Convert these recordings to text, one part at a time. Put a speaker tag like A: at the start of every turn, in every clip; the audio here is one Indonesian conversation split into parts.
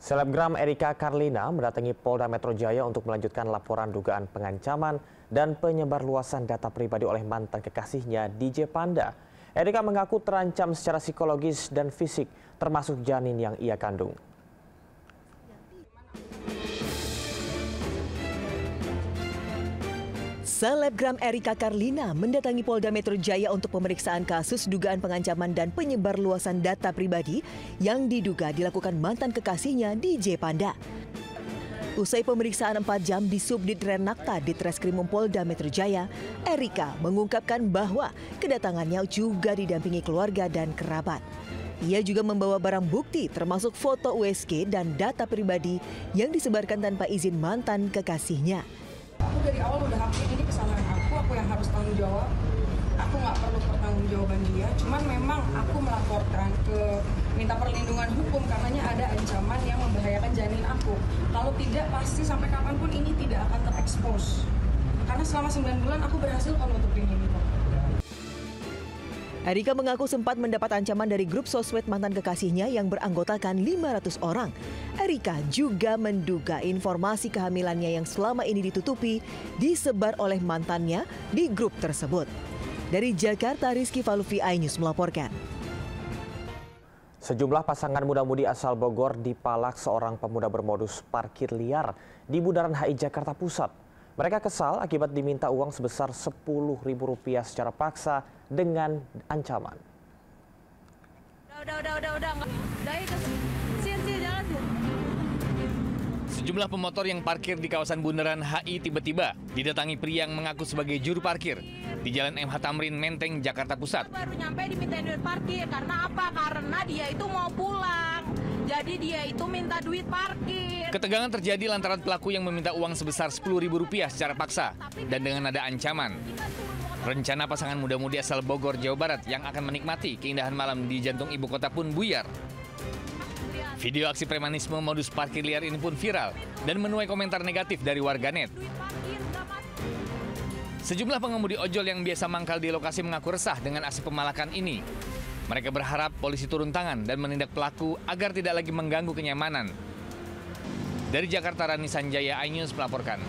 A: Selebgram Erika Carlina mendatangi Polda Metro Jaya untuk melanjutkan laporan dugaan pengancaman dan penyebarluasan data pribadi oleh mantan kekasihnya DJ Panda. Erika mengaku terancam secara psikologis dan fisik, termasuk janin yang ia kandung.
B: Selebgram Erika Carlina mendatangi Polda Metro Jaya untuk pemeriksaan kasus dugaan pengancaman dan penyebarluasan data pribadi yang diduga dilakukan mantan kekasihnya DJ Panda. Usai pemeriksaan 4 jam di Subdit Renakta Ditreskrimum Polda Metro Jaya, Erika mengungkapkan bahwa kedatangannya juga didampingi keluarga dan kerabat. Ia juga membawa barang bukti termasuk foto USG dan data pribadi yang disebarkan tanpa izin mantan kekasihnya.
C: Aku dari awal udah akui ini kesalahan aku yang harus tanggung jawab. Aku nggak perlu pertanggungjawaban dia, cuman memang aku melaporkan minta perlindungan hukum karenanya ada ancaman yang membahayakan janin aku. Kalau tidak, pasti sampai kapanpun ini tidak akan terekspos. Karena selama 9 bulan aku berhasil kok nutupin ini kok.
B: Erika mengaku sempat mendapat ancaman dari grup sosmed mantan kekasihnya yang beranggotakan 500 orang. Erika juga menduga informasi kehamilannya yang selama ini ditutupi disebar oleh mantannya di grup tersebut. Dari Jakarta, Rizky Falufi, iNews melaporkan.
A: Sejumlah pasangan muda-mudi asal Bogor dipalak seorang pemuda bermodus parkir liar di Bundaran HI Jakarta Pusat. Mereka kesal akibat diminta uang sebesar Rp10.000 secara paksa dengan ancaman.
D: Sejumlah pemotor yang parkir di kawasan Bundaran HI tiba-tiba didatangi pria yang mengaku sebagai juru parkir di Jalan MH Tamrin, Menteng, Jakarta Pusat.
E: Baru nyampe diminta duit parkir, karena apa? Karena dia itu mau pulang. Jadi dia itu minta duit parkir.
D: Ketegangan terjadi lantaran pelaku yang meminta uang sebesar Rp10.000 secara paksa dan dengan nada ancaman. Rencana pasangan muda-mudi asal Bogor, Jawa Barat yang akan menikmati keindahan malam di jantung ibu kota pun buyar. Video aksi premanisme modus parkir liar ini pun viral dan menuai komentar negatif dari warganet. Sejumlah pengemudi ojol yang biasa mangkal di lokasi mengaku resah dengan aksi pemalakan ini. Mereka berharap polisi turun tangan dan menindak pelaku agar tidak lagi mengganggu kenyamanan. Dari Jakarta, Rani Sanjaya, iNews melaporkan.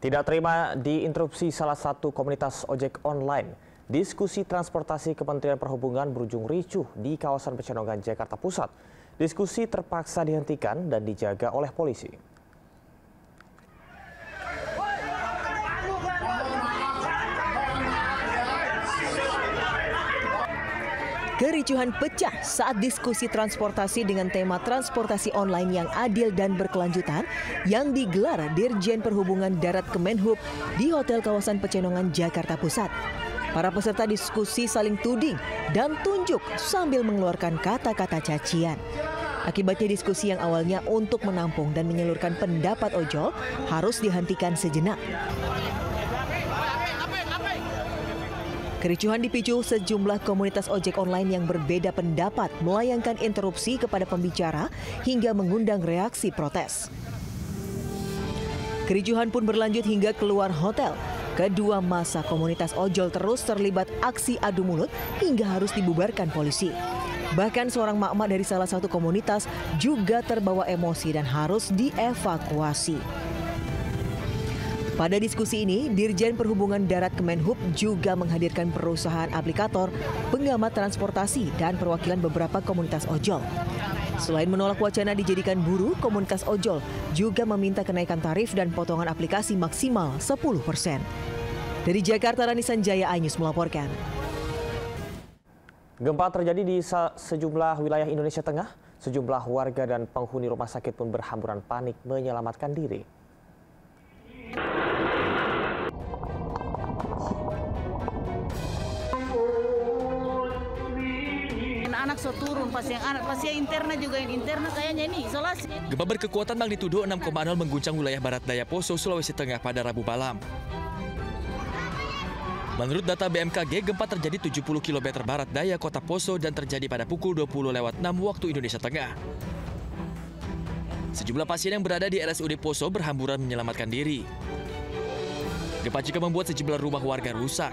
A: Tidak terima diinterupsi salah satu komunitas ojek online. Diskusi transportasi Kementerian Perhubungan berujung ricuh di kawasan Pecenongan, Jakarta Pusat. Diskusi terpaksa dihentikan dan dijaga oleh polisi.
B: Kericuhan pecah saat diskusi transportasi dengan tema transportasi online yang adil dan berkelanjutan yang digelar Dirjen Perhubungan Darat Kemenhub di Hotel Kawasan Pecenongan, Jakarta Pusat. Para peserta diskusi saling tuding dan tunjuk sambil mengeluarkan kata-kata cacian. Akibatnya diskusi yang awalnya untuk menampung dan menyalurkan pendapat ojol harus dihentikan sejenak. Kericuhan dipicu sejumlah komunitas ojek online yang berbeda pendapat melayangkan interupsi kepada pembicara hingga mengundang reaksi protes. Kericuhan pun berlanjut hingga keluar hotel. Kedua massa komunitas ojol terus terlibat aksi adu mulut hingga harus dibubarkan polisi. Bahkan seorang mak-mak dari salah satu komunitas juga terbawa emosi dan harus dievakuasi. Pada diskusi ini, Dirjen Perhubungan Darat Kemenhub juga menghadirkan perusahaan aplikator, pengamat transportasi, dan perwakilan beberapa komunitas ojol. Selain menolak wacana dijadikan buruh, komunitas ojol juga meminta kenaikan tarif dan potongan aplikasi maksimal 10%. Dari Jakarta, Rani Sanjaya, iNews melaporkan.
A: Gempa terjadi di sejumlah wilayah Indonesia Tengah. Sejumlah warga dan penghuni rumah sakit pun berhamburan panik menyelamatkan diri.
E: Anak so turun, pas yang interna juga, yang interna kayaknya ini isolasi.
F: Gempa berkekuatan magnitudo 6,0 mengguncang wilayah barat daya Poso, Sulawesi Tengah pada Rabu malam. Menurut data BMKG, gempa terjadi 70 km barat daya kota Poso dan terjadi pada pukul 20.06 waktu Indonesia Tengah. Sejumlah pasien yang berada di RSUD Poso berhamburan menyelamatkan diri. Gempa juga membuat sejumlah rumah warga rusak.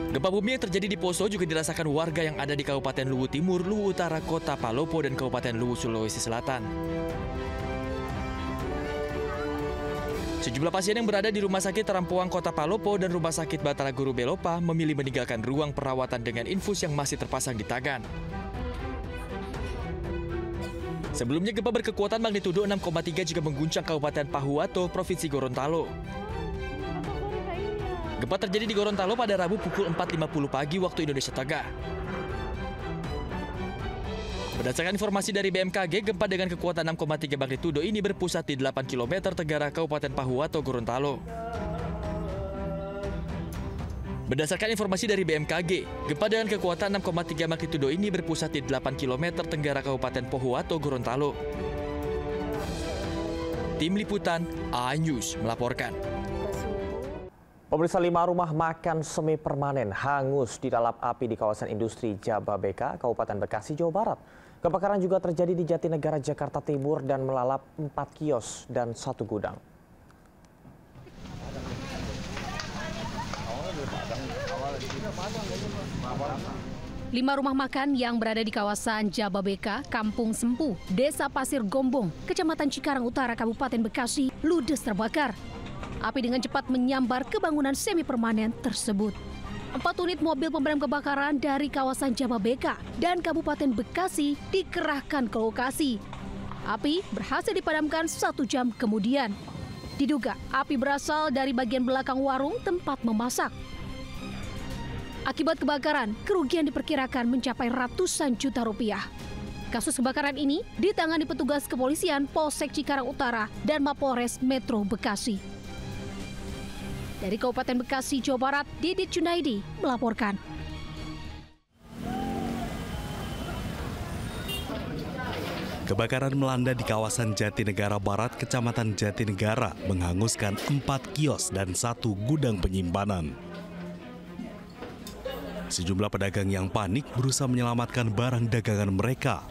F: Gempa bumi yang terjadi di Poso juga dirasakan warga yang ada di Kabupaten Luwu Timur, Luwu Utara, Kota Palopo, dan Kabupaten Luwu, Sulawesi Selatan. Sejumlah pasien yang berada di Rumah Sakit Terampuang Kota Palopo dan Rumah Sakit Batara Guru Belopa memilih meninggalkan ruang perawatan dengan infus yang masih terpasang di tangan. Sebelumnya gempa berkekuatan magnitudo 6,3 juga mengguncang Kabupaten Pahuato, Provinsi Gorontalo. Gempa terjadi di Gorontalo pada Rabu pukul 4.50 pagi waktu Indonesia Tengah. Berdasarkan informasi dari BMKG, gempa dengan kekuatan 6,3 magnitudo ini berpusat di 8 km tenggara Kabupaten Pahuato, Gorontalo. Berdasarkan informasi dari BMKG, gempa dengan kekuatan 6,3 magnitudo ini berpusat di 8 km tenggara Kabupaten Pahuato, Gorontalo. Tim Liputan iNews melaporkan.
A: Pemirsa, 5 rumah makan semi permanen hangus di dalam api di kawasan industri Jababeka, Kabupaten Bekasi, Jawa Barat. Kebakaran juga terjadi di Jatinegara, Jakarta Timur dan melalap 4 kios dan 1 gudang.
G: Lima rumah makan yang berada di kawasan Jababeka, Kampung Sempu, Desa Pasir Gombong, Kecamatan Cikarang Utara, Kabupaten Bekasi, ludes terbakar. Api dengan cepat menyambar ke bangunan semi permanen tersebut. 4 unit mobil pemadam kebakaran dari kawasan Jababeka dan Kabupaten Bekasi dikerahkan ke lokasi. Api berhasil dipadamkan 1 jam kemudian. Diduga api berasal dari bagian belakang warung tempat memasak. Akibat kebakaran, kerugian diperkirakan mencapai ratusan juta rupiah. Kasus kebakaran ini ditangani petugas kepolisian Polsek Cikarang Utara dan Mapolres Metro Bekasi. Dari Kabupaten Bekasi, Jawa Barat, Didit Junaidi melaporkan.
H: Kebakaran melanda di kawasan Jatinegara Barat, Kecamatan Jatinegara, menghanguskan 4 kios dan 1 gudang penyimpanan. Sejumlah pedagang yang panik berusaha menyelamatkan barang dagangan mereka.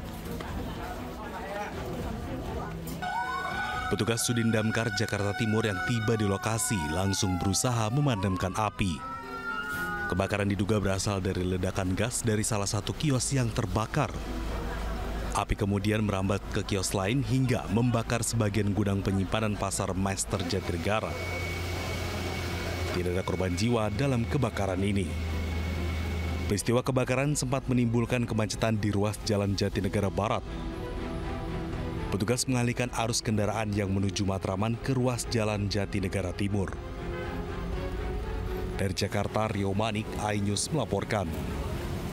H: Petugas Sudin Damkar Jakarta Timur yang tiba di lokasi langsung berusaha memadamkan api. Kebakaran diduga berasal dari ledakan gas dari salah satu kios yang terbakar. Api kemudian merambat ke kios lain hingga membakar sebagian gudang penyimpanan pasar Master Jatinegara. Tidak ada korban jiwa dalam kebakaran ini. Peristiwa kebakaran sempat menimbulkan kemacetan di ruas Jalan Jatinegara Barat. Petugas mengalihkan arus kendaraan yang menuju Matraman ke ruas Jalan Jatinegara Timur. Dari Jakarta, Rio Manik, iNews melaporkan.